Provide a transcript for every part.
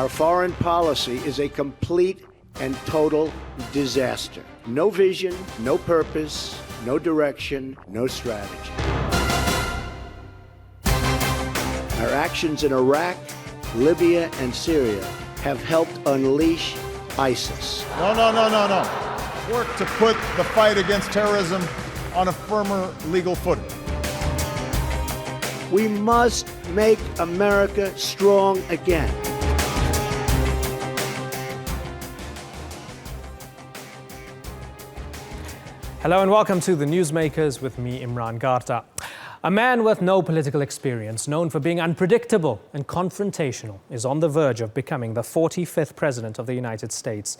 Our foreign policy is a complete and total disaster. No vision, no purpose, no direction, no strategy. Our actions in Iraq, Libya, and Syria have helped unleash ISIS. No. Work to put the fight against terrorism on a firmer legal footing. We must make America strong again. Hello and welcome to the Newsmakers with me, Imran Garta. A man with no political experience, known for being unpredictable and confrontational, is on the verge of becoming the 45th president of the United States.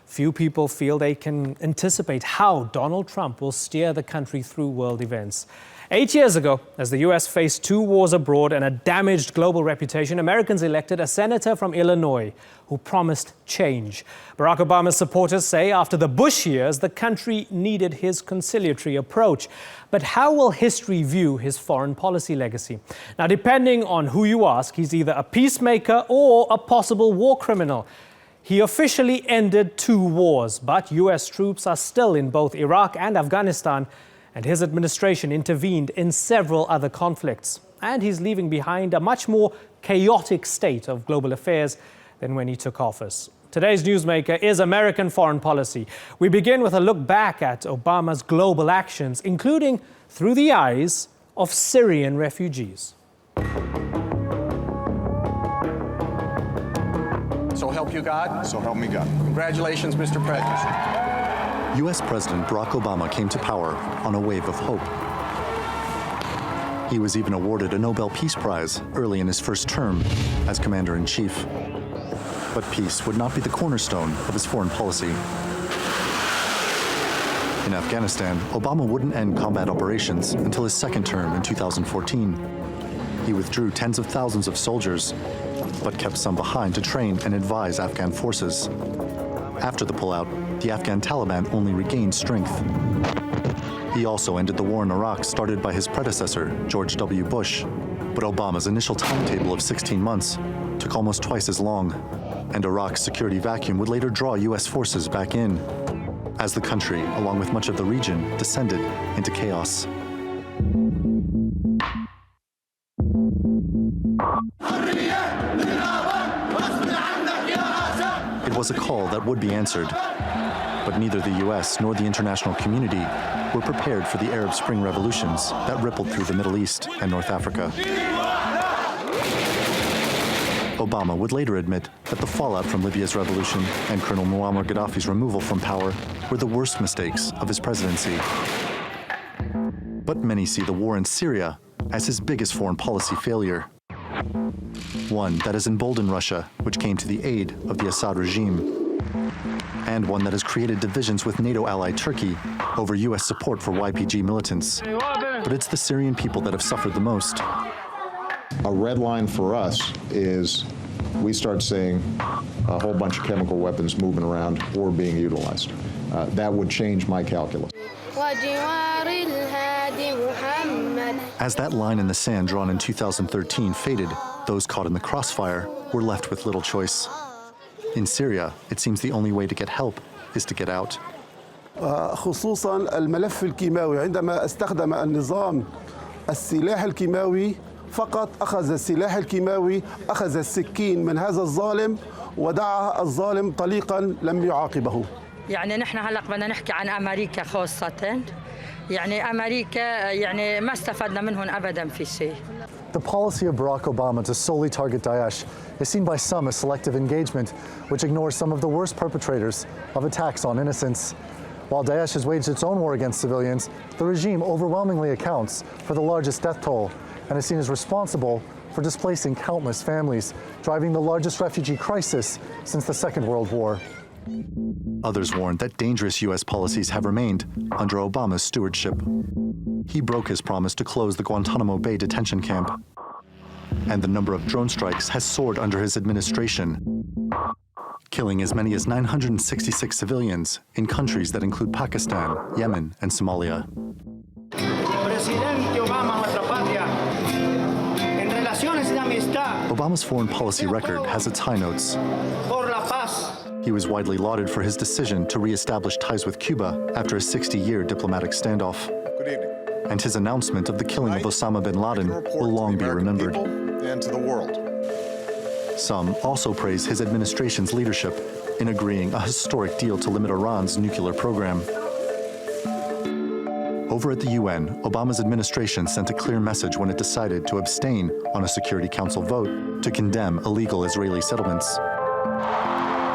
Few people feel they can anticipate how Donald Trump will steer the country through world events. 8 years ago, as the U.S. faced 2 wars abroad and a damaged global reputation, Americans elected a senator from Illinois who promised change. Barack Obama's supporters say after the Bush years, the country needed his conciliatory approach. But how will history view his foreign policy legacy? Now, depending on who you ask, he's either a peacemaker or a possible war criminal. He officially ended 2 wars, but U.S. troops are still in both Iraq and Afghanistan, and his administration intervened in several other conflicts. And he's leaving behind a much more chaotic state of global affairs than when he took office. Today's Newsmaker is American foreign policy. We begin with a look back at Obama's global actions, including through the eyes of Syrian refugees. So help you God? So help me God. Congratulations, Mr. President. U.S. President Barack Obama came to power on a wave of hope. He was even awarded a Nobel Peace Prize early in his first term as Commander-in-Chief. But peace would not be the cornerstone of his foreign policy. In Afghanistan, Obama wouldn't end combat operations until his second term in 2014. He withdrew tens of thousands of soldiers, but kept some behind to train and advise Afghan forces. After the pullout, the Afghan Taliban only regained strength. He also ended the war in Iraq started by his predecessor, George W. Bush. But Obama's initial timetable of 16 months took almost twice as long, and Iraq's security vacuum would later draw U.S. forces back in, as the country, along with much of the region, descended into chaos. It was a call that would be answered, but neither the U.S. nor the international community were prepared for the Arab Spring revolutions that rippled through the Middle East and North Africa. Obama would later admit that the fallout from Libya's revolution and Colonel Muammar Gaddafi's removal from power were the worst mistakes of his presidency. But many see the war in Syria as his biggest foreign policy failure. One that has emboldened Russia, which came to the aid of the Assad regime, and one that has created divisions with NATO ally Turkey over U.S. support for YPG militants. But it's the Syrian people that have suffered the most. A red line for us is we start seeing a whole bunch of chemical weapons moving around or being utilized. That would change my calculus. As that line in the sand drawn in 2013 faded, those caught in the crossfire were left with little choice. In Syria, it seems the only way to get help is to get out. خصوصا الملف الكيماوي عندما استخدم النظام السلاح الكيماوي فقط أخذ السلاح الكيماوي أخذ السكين من هذا الظالم ودعا الظالم طليقا لم يعاقبه. يعني نحن هلا بدنا نحكي عن أمريكا خاصة. يعني أمريكا يعني ما استفدنا منهم أبدا في شيء. The policy of Barack Obama to solely target Daesh is seen by some as selective engagement, which ignores some of the worst perpetrators of attacks on innocents. While Daesh has waged its own war against civilians, the regime overwhelmingly accounts for the largest death toll and is seen as responsible for displacing countless families, driving the largest refugee crisis since the Second World War. Others warned that dangerous U.S. policies have remained under Obama's stewardship. He broke his promise to close the Guantanamo Bay detention camp. And the number of drone strikes has soared under his administration, killing as many as 966 civilians in countries that include Pakistan, Yemen, and Somalia. Obama's foreign policy record has its high notes. He was widely lauded for his decision to re-establish ties with Cuba after a 60-year diplomatic standoff. Good evening. And his announcement of the killing of Osama bin Laden will long be remembered. And to the world. Some also praise his administration's leadership in agreeing a historic deal to limit Iran's nuclear program. Over at the UN, Obama's administration sent a clear message when it decided to abstain on a Security Council vote to condemn illegal Israeli settlements.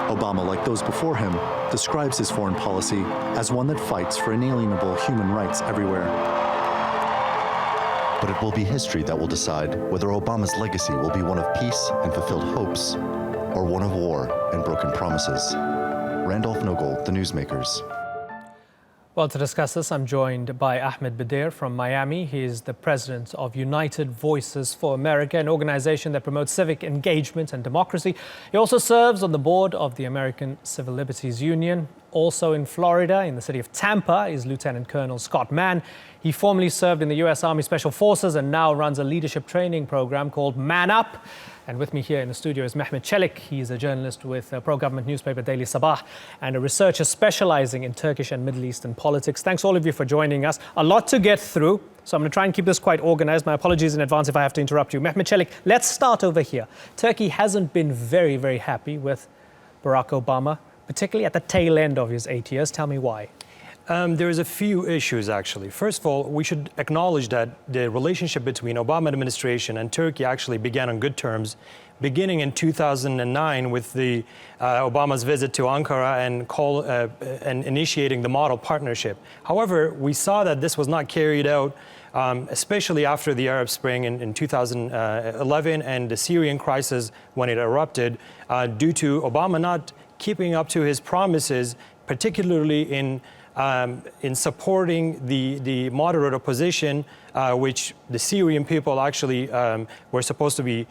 Obama, like those before him, describes his foreign policy as one that fights for inalienable human rights everywhere. But it will be history that will decide whether Obama's legacy will be one of peace and fulfilled hopes, or one of war and broken promises. Randolph Nogel, The Newsmakers. Well, to discuss this, I'm joined by Ahmed Badir from Miami. He is the president of United Voices for America, an organization that promotes civic engagement and democracy. He also serves on the board of the American Civil Liberties Union. Also in Florida, in the city of Tampa, is Lieutenant Colonel Scott Mann. He formerly served in the U.S. Army Special Forces and now runs a leadership training program called Man Up. And with me here in the studio is Mehmet Çelik. He is a journalist with pro-government newspaper Daily Sabah and a researcher specializing in Turkish and Middle Eastern politics. Thanks all of you for joining us. A lot to get through, so I'm going to try and keep this quite organized. My apologies in advance if I have to interrupt you. Mehmet Çelik, let's start over here. Turkey hasn't been very, very happy with Barack Obama, particularly at the tail end of his 8 years. Tell me why. There's a few issues, actually. First of all, we should acknowledge that the relationship between Obama administration and Turkey actually began on good terms, beginning in 2009 with the Obama's visit to Ankara and initiating the model partnership. However, we saw that this was not carried out, especially after the Arab Spring in 2011 and the Syrian crisis when it erupted, due to Obama not keeping up to his promises, particularly in supporting the moderate opposition, which the Syrian people actually were supposed to be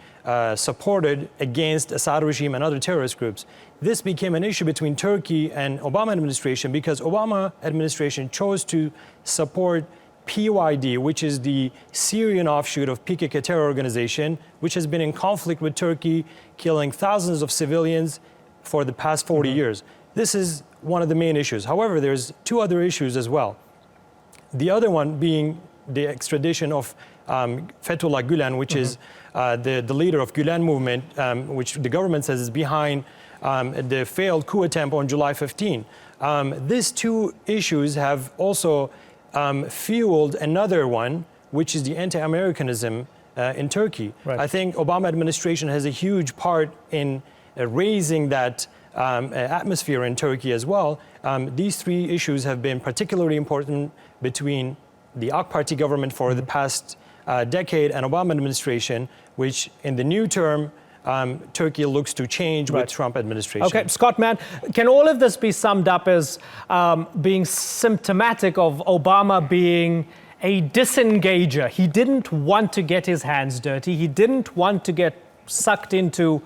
supported against Assad regime and other terrorist groups. This became an issue between Turkey and Obama administration because Obama administration chose to support PYD, which is the Syrian offshoot of PKK terror organization, which has been in conflict with Turkey, killing thousands of civilians for the past 40 years. This is one of the main issues. However, there's two other issues as well. The other one being the extradition of Fethullah Gülen, which is the leader of Gülen movement, which the government says is behind the failed coup attempt on July 15. These two issues have also fueled another one, which is the anti-Americanism in Turkey. Right. I think Obama administration has a huge part in raising that atmosphere in Turkey as well. These three issues have been particularly important between the AK Party government for the past decade and Obama administration, which in the new term, Turkey looks to change with Trump administration. Okay, Scott Mann, can all of this be summed up as being symptomatic of Obama being a disengager? He didn't want to get his hands dirty. He didn't want to get sucked into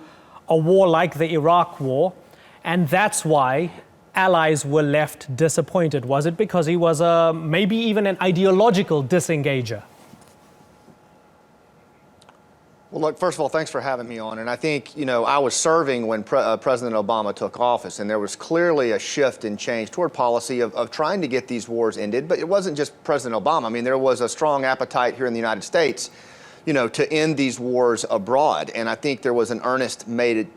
a war like the Iraq War. And that's why allies were left disappointed. Was it because he was maybe even an ideological disengager? Well, look, first of all, thanks for having me on. And I think, I was serving when President Obama took office, and there was clearly a shift and change toward policy of trying to get these wars ended. But it wasn't just President Obama. I mean, there was a strong appetite here in the United States, to end these wars abroad. And I think there was an earnest an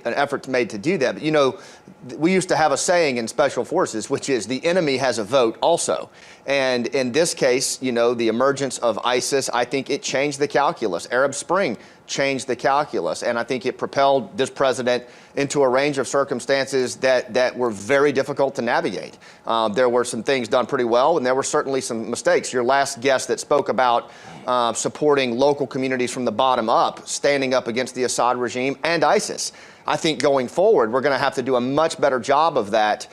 effort made to do that. But, we used to have a saying in Special Forces, which is the enemy has a vote also. And in this case, the emergence of ISIS, I think it changed the calculus. Arab Spring changed the calculus. And I think it propelled this president into a range of circumstances that were very difficult to navigate. There were some things done pretty well, and there were certainly some mistakes. Your last guest that spoke about supporting local communities from the bottom up, standing up against the Assad regime and ISIS. I think going forward, we're going to have to do a much better job of that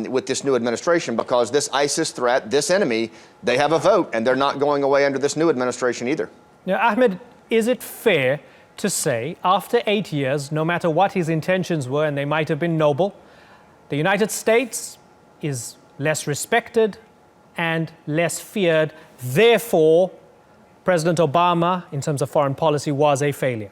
with this new administration, because this ISIS threat, this enemy, they have a vote, and they're not going away under this new administration either. Now, Ahmed, is it fair to say, after 8 years, no matter what his intentions were, and they might have been noble, the United States is less respected and less feared, therefore, President Obama, in terms of foreign policy, was a failure?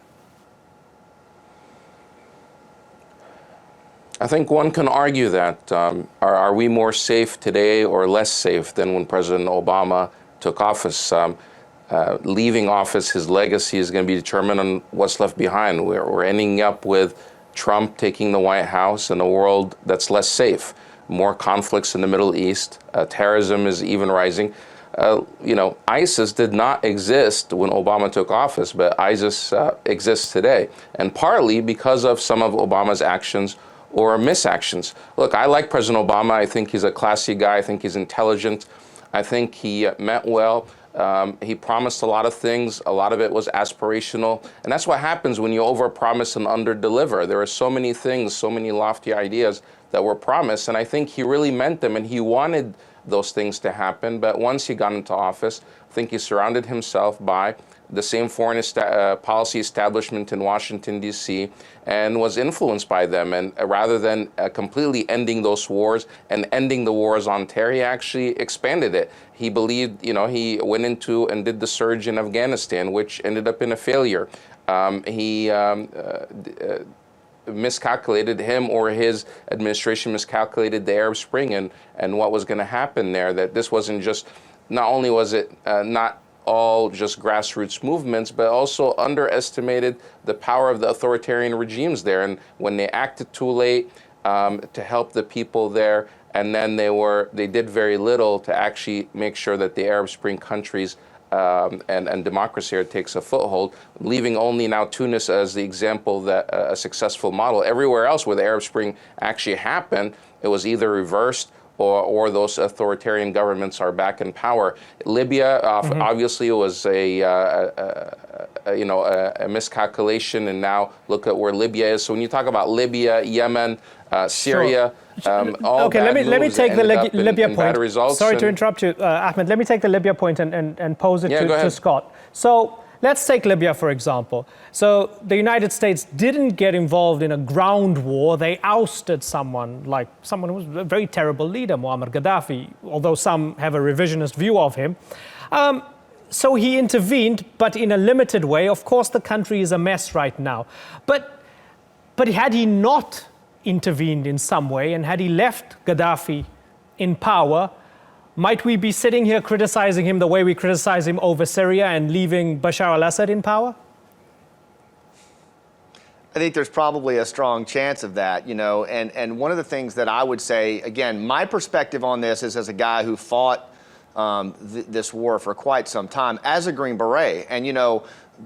I think one can argue that. Are we more safe today or less safe than when President Obama took office? Leaving office, his legacy is going to be determined on what's left behind. We're ending up with Trump taking the White House in a world that's less safe. More conflicts in the Middle East. Terrorism is even rising. ISIS did not exist when Obama took office, but ISIS exists today. And partly because of some of Obama's actions or misactions. Look, I like President Obama. I think he's a classy guy. I think he's intelligent. I think he meant well. He promised a lot of things. A lot of it was aspirational. And that's what happens when you overpromise and underdeliver. There are so many things, so many lofty ideas that were promised. And I think he really meant them and he wanted those things to happen. But once he got into office, I think he surrounded himself by the same foreign policy establishment in Washington, D.C., and was influenced by them. And rather than completely ending those wars and ending the wars on terror, he actually expanded it. He believed, he went into and did the surge in Afghanistan, which ended up in a failure. He miscalculated, him or his administration miscalculated the Arab Spring and what was going to happen there, that this wasn't just, not only was it not all just grassroots movements, but also underestimated the power of the authoritarian regimes there. And when they acted too late to help the people there, and then they did very little to actually make sure that the Arab Spring countries and democracy here takes a foothold, leaving only now Tunis as the example that a successful model. Everywhere else where the Arab Spring actually happened, it was either reversed or those authoritarian governments are back in power. Libya, obviously, was a miscalculation, and now look at where Libya is. So when you talk about Libya, Yemen, Syria, all okay, let me take the Libya point. Results. Sorry to interrupt you, Ahmed. Let me take the Libya point and pose it to Scott. So let's take Libya, for example. So the United States didn't get involved in a ground war. They ousted someone who was a very terrible leader, Muammar Gaddafi, although some have a revisionist view of him. So he intervened, but in a limited way. Of course, the country is a mess right now. But had he not intervened in some way, and had he left Gaddafi in power, might we be sitting here criticizing him the way we criticize him over Syria and leaving Bashar al-Assad in power? I think there's probably a strong chance of that, and one of the things that I would say, again, my perspective on this is as a guy who fought this war for quite some time as a Green Beret. And,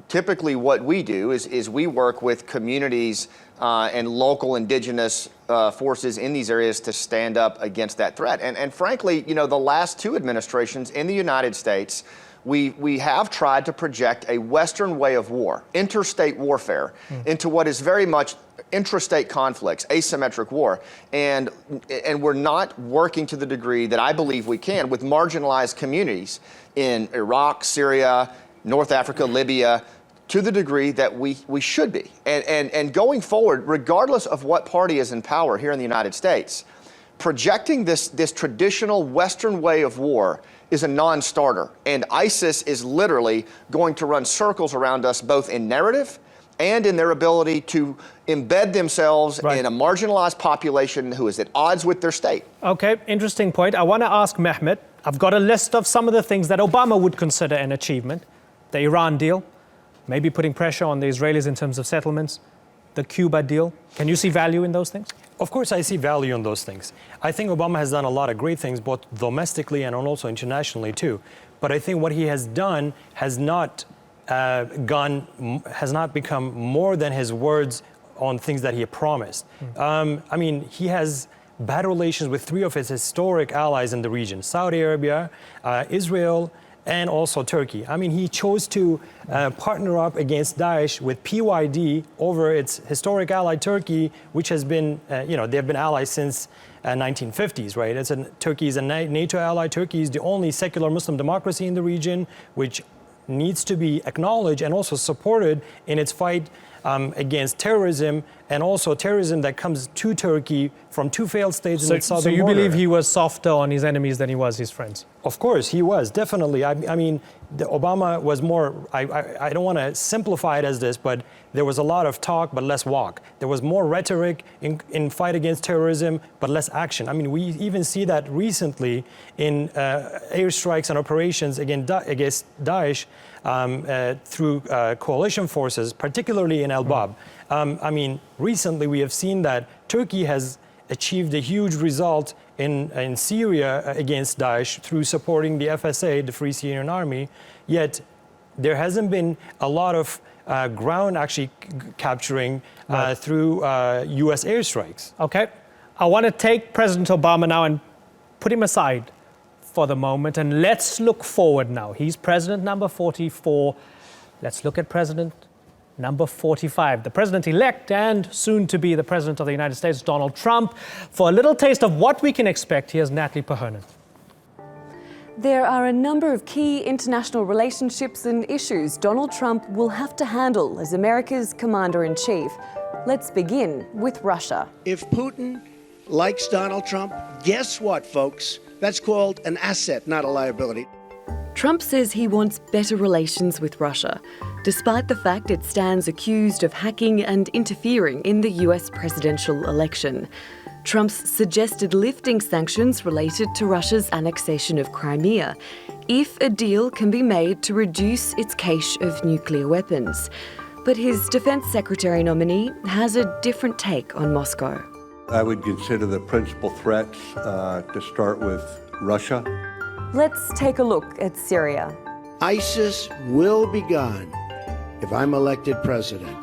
typically what we do is we work with communities and local indigenous forces in these areas to stand up against that threat. And frankly, the last two administrations in the United States, we have tried to project a Western way of war, interstate warfare, into what is very much intrastate conflicts, asymmetric war. And we're not working to the degree that I believe we can with marginalized communities in Iraq, Syria, North Africa, Libya, to the degree that we should be. And going forward, regardless of what party is in power here in the United States, projecting this traditional Western way of war is a non-starter. And ISIS is literally going to run circles around us, both in narrative and in their ability to embed themselves in a marginalized population who is at odds with their state. Okay, interesting point. I want to ask Mehmet, I've got a list of some of the things that Obama would consider an achievement. The Iran deal, maybe putting pressure on the Israelis in terms of settlements, the Cuba deal. Can you see value in those things? Of course, I see value in those things. I think Obama has done a lot of great things, both domestically and also internationally too. But I think what he has done has not become more than his words on things that he promised. He has bad relations with three of his historic allies in the region: Saudi Arabia, Israel, and also Turkey. He chose to partner up against Daesh with PYD over its historic ally Turkey, which has been, they've been allies since 1950s, right? Turkey is a NATO ally. Turkey is the only secular Muslim democracy in the region, which needs to be acknowledged and also supported in its fight against terrorism and also terrorism that comes to Turkey from two failed states in its southern So you border. believe he was softer on his enemies than he was his friends? Of course, he was, definitely. I mean, Obama was more, I don't want to simplify it as this, but there was a lot of talk, but less walk. There was more rhetoric in fight against terrorism, but less action. I mean, we even see that recently in airstrikes and operations against Daesh through coalition forces, particularly in Al-Bab. I mean, recently we have seen that Turkey has achieved a huge result in Syria against Daesh through supporting the FSA, the Free Syrian Army, yet there hasn't been a lot of ground actually capturing through U.S. airstrikes. Okay. I want to take President Obama now and put him aside for the moment, and let's look forward now. He's president number 44. Let's look at president number 45, the president-elect and soon to be the president of the United States, Donald Trump. For a little taste of what we can expect, here's Natalie Pahernan. There are a number of key international relationships and issues Donald Trump will have to handle as America's commander-in-chief. Let's begin with Russia. If Putin likes Donald Trump, guess what, folks? That's called an asset, not a liability. Trump says he wants better relations with Russia, despite the fact it stands accused of hacking and interfering in the US presidential election. Trump's suggested lifting sanctions related to Russia's annexation of Crimea, if a deal can be made to reduce its cache of nuclear weapons. But his defense secretary nominee has a different take on Moscow. I would consider the principal threats to start with Russia. Let's take a look at Syria. ISIS will be gone if I'm elected president.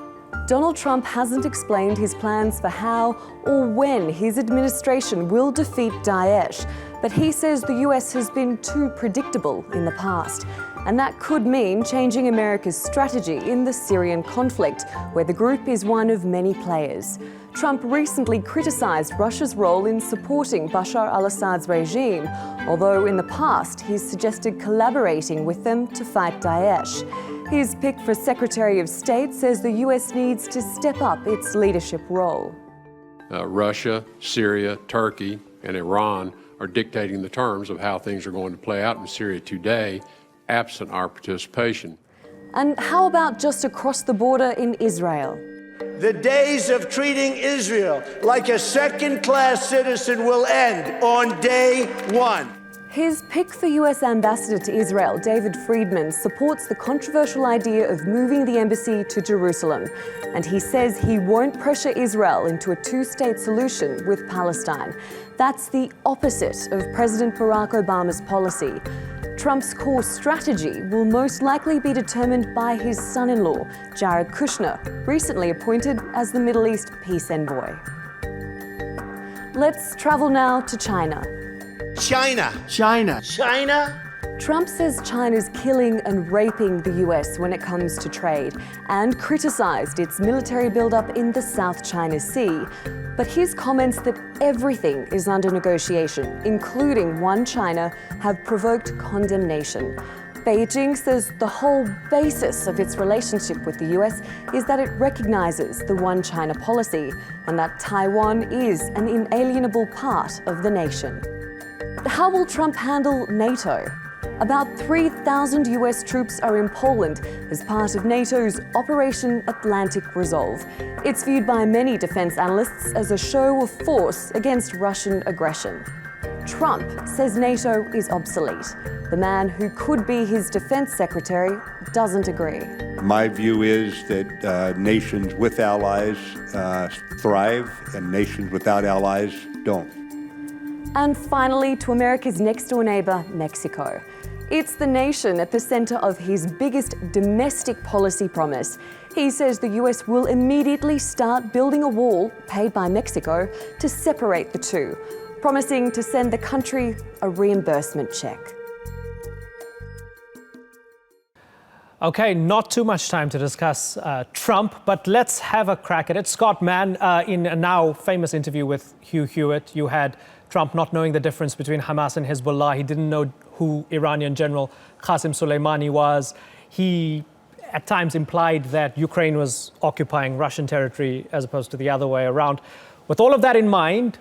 Donald Trump hasn't explained his plans for how or when his administration will defeat Daesh, but he says the US has been too predictable in the past. And that could mean changing America's strategy in the Syrian conflict, where the group is one of many players. Trump recently criticised Russia's role in supporting Bashar al-Assad's regime, although in the past he's suggested collaborating with them to fight Daesh. His pick for Secretary of State says the US needs to step up its leadership role. Russia, Syria, Turkey, and Iran are dictating the terms of how things are going to play out in Syria today, absent our participation. And how about just across the border in Israel? The days of treating Israel like a second-class citizen will end on day one. His pick for US Ambassador to Israel, David Friedman, supports the controversial idea of moving the embassy to Jerusalem. And he says he won't pressure Israel into a two-state solution with Palestine. That's the opposite of President Barack Obama's policy. Trump's core strategy will most likely be determined by his son-in-law, Jared Kushner, recently appointed as the Middle East peace envoy. Let's travel now to China. China. Trump says China's killing and raping the US when it comes to trade, and criticised its military buildup in the South China Sea. But his comments that everything is under negotiation, including One China, have provoked condemnation. Beijing says the whole basis of its relationship with the US is that it recognises the One China policy and that Taiwan is an inalienable part of the nation. How will Trump handle NATO? About 3,000 US troops are in Poland as part of NATO's Operation Atlantic Resolve. It's viewed by many defense analysts as a show of force against Russian aggression. Trump says NATO is obsolete. The man who could be his defense secretary doesn't agree. My view is that nations with allies thrive and nations without allies don't. And finally, to America's next-door neighbour, Mexico. It's the nation at the centre of his biggest domestic policy promise. He says the US will immediately start building a wall paid by Mexico to separate the two, promising to send the country a reimbursement check. Okay, not too much time to discuss Trump, but let's have a crack at it. Scott Mann, in a now famous interview with Hugh Hewitt, you had Trump not knowing the difference between Hamas and Hezbollah. He didn't know who Iranian General Qasem Soleimani was. He at times implied that Ukraine was occupying Russian territory as opposed to the other way around. With all of that in mind,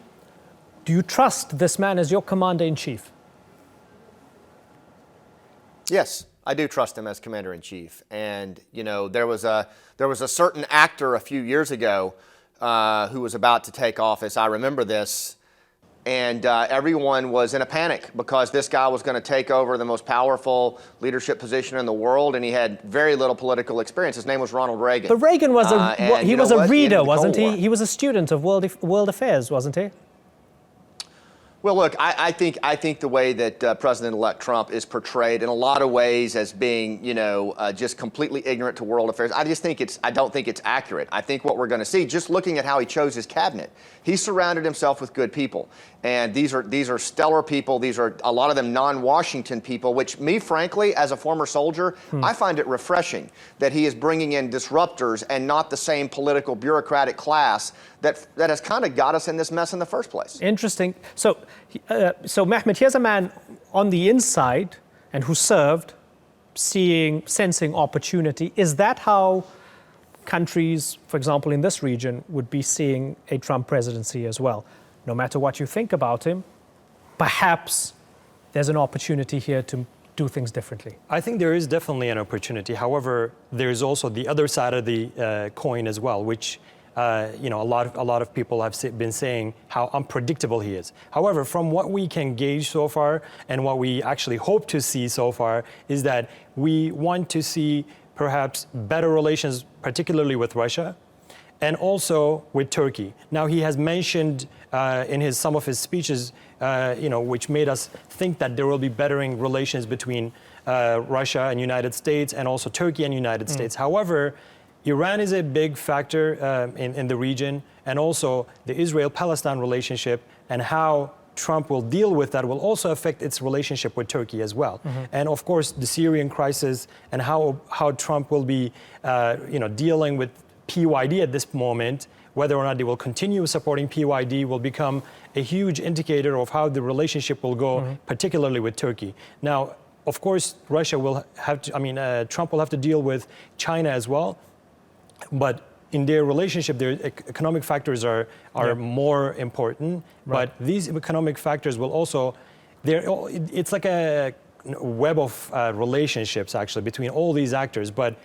do you trust this man as your commander-in-chief? Yes, I do trust him as commander-in-chief. And, you know, there was a certain actor a few years ago who was about to take office. I remember this. And everyone was in a panic because this guy was going to take over the most powerful leadership position in the world, and he had very little political experience. His name was Ronald Reagan. But Reagan was he was a reader, wasn't he? War. He was a student of world affairs, wasn't he? Well, look, I think the way that President-elect Trump is portrayed in a lot of ways as being, you know, just completely ignorant to world affairs, I don't think it's accurate. I think what we're going to see, just looking at how he chose his cabinet, he surrounded himself with good people. And these are stellar people. These are a lot of them non-Washington people, which me, frankly, as a former soldier, I find it refreshing that he is bringing in disruptors and not the same political bureaucratic class that has kind of got us in this mess in the first place. Interesting. So Mehmet, here's a man on the inside and who served, sensing opportunity. Is that how countries, for example, in this region, would be seeing a Trump presidency as well? No matter what you think about him, perhaps there's an opportunity here to do things differently. I think there is definitely an opportunity. However, there is also the other side of the coin as well, which you know, a lot of people have been saying how unpredictable he is. However, from what we can gauge so far and what we actually hope to see so far is that we want to see perhaps better relations, particularly with Russia, and also with Turkey. Now, he has mentioned in some of his speeches, you know, which made us think that there will be bettering relations between Russia and United States, and also Turkey and United States. However, Iran is a big factor in the region, and also the Israel-Palestine relationship and how Trump will deal with that will also affect its relationship with Turkey as well. And of course, the Syrian crisis and how Trump will be you know, dealing with PYD at this moment, whether or not they will continue supporting PYD will become a huge indicator of how the relationship will go, particularly with Turkey. Now, of course, Russia will have to, Trump will have to deal with China as well, but in their relationship, their economic factors are more important. Right. But these economic factors will also, it's like a web of relationships actually between all these actors. But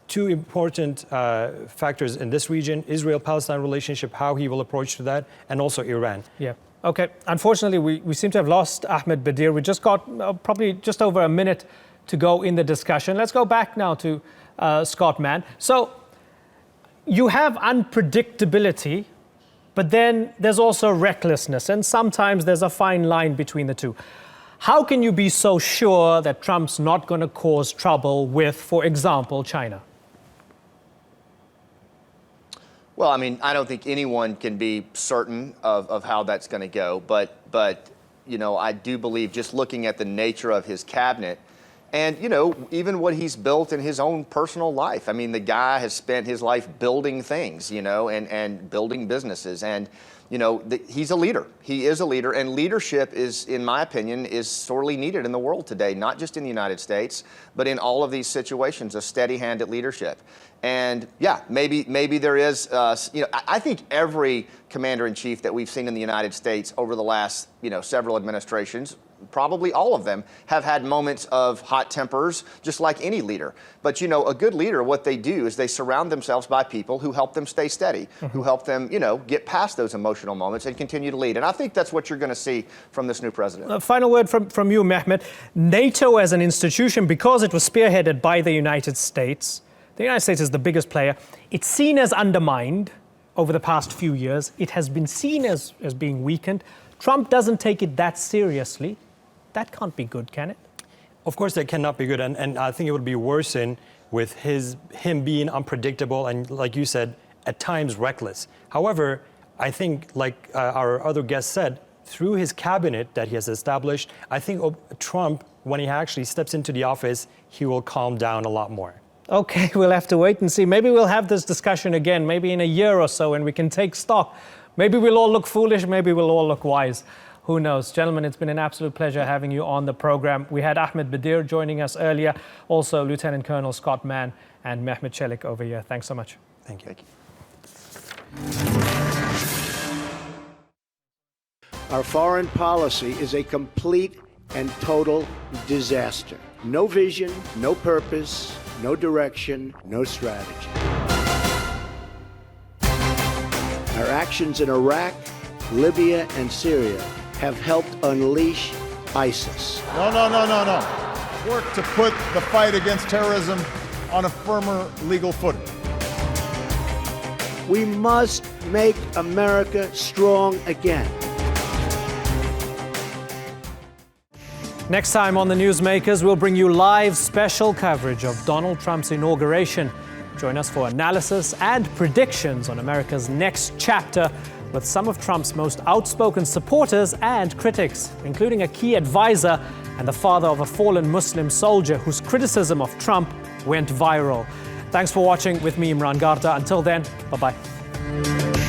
two important factors in this region, Israel-Palestine relationship, how he will approach to that, and also Iran. Yeah. Okay. Unfortunately, we seem to have lost Ahmed Badir. We just got probably just over a minute to go in the discussion. Let's go back now to Scott Mann. So you have unpredictability, but then there's also recklessness, and sometimes there's a fine line between the two. How can you be so sure that Trump's not going to cause trouble with, for example, China? Well, I mean, I don't think anyone can be certain of how that's going to go, but you know, I do believe just looking at the nature of his cabinet and, you know, even what he's built in his own personal life. I mean, the guy has spent his life building things, you know, and building businesses. And, you know, he's a leader. He is a leader. And leadership is, in my opinion, is sorely needed in the world today, not just in the United States, but in all of these situations, a steady-handed leadership. And yeah, maybe there is, you know, I think every commander-in-chief that we've seen in the United States over the last, you know, several administrations, probably all of them, have had moments of hot tempers, just like any leader. But, you know, a good leader, what they do is they surround themselves by people who help them stay steady, who help them, you know, get past those emotional moments and continue to lead. And I think that's what you're going to see from this new president. A final word from you, Mehmet. NATO as an institution, because it was spearheaded by the United States, the United States is the biggest player. It's seen as undermined over the past few years. It has been seen as being weakened. Trump doesn't take it that seriously. That can't be good, can it? Of course, that cannot be good. And I think it would be worsened with him being unpredictable and, like you said, at times reckless. However, I think, like our other guest said, through his cabinet that he has established, I think Trump, when he actually steps into the office, he will calm down a lot more. Okay, we'll have to wait and see. Maybe we'll have this discussion again, maybe in a year or so, and we can take stock. Maybe we'll all look foolish, maybe we'll all look wise. Who knows? Gentlemen, it's been an absolute pleasure having you on the program. We had Ahmed Badir joining us earlier, also Lieutenant Colonel Scott Mann and Mehmet Çelik over here. Thanks so much. Thank you. Our foreign policy is a complete and total disaster. No vision, no purpose, no direction, no strategy. Our actions in Iraq, Libya, and Syria have helped unleash ISIS. No. Work to put the fight against terrorism on a firmer legal footing. We must make America strong again. Next time on the Newsmakers, we'll bring you live special coverage of Donald Trump's inauguration. Join us for analysis and predictions on America's next chapter with some of Trump's most outspoken supporters and critics, including a key advisor and the father of a fallen Muslim soldier whose criticism of Trump went viral. Thanks for watching with me, Imran Garda. Until then, bye-bye.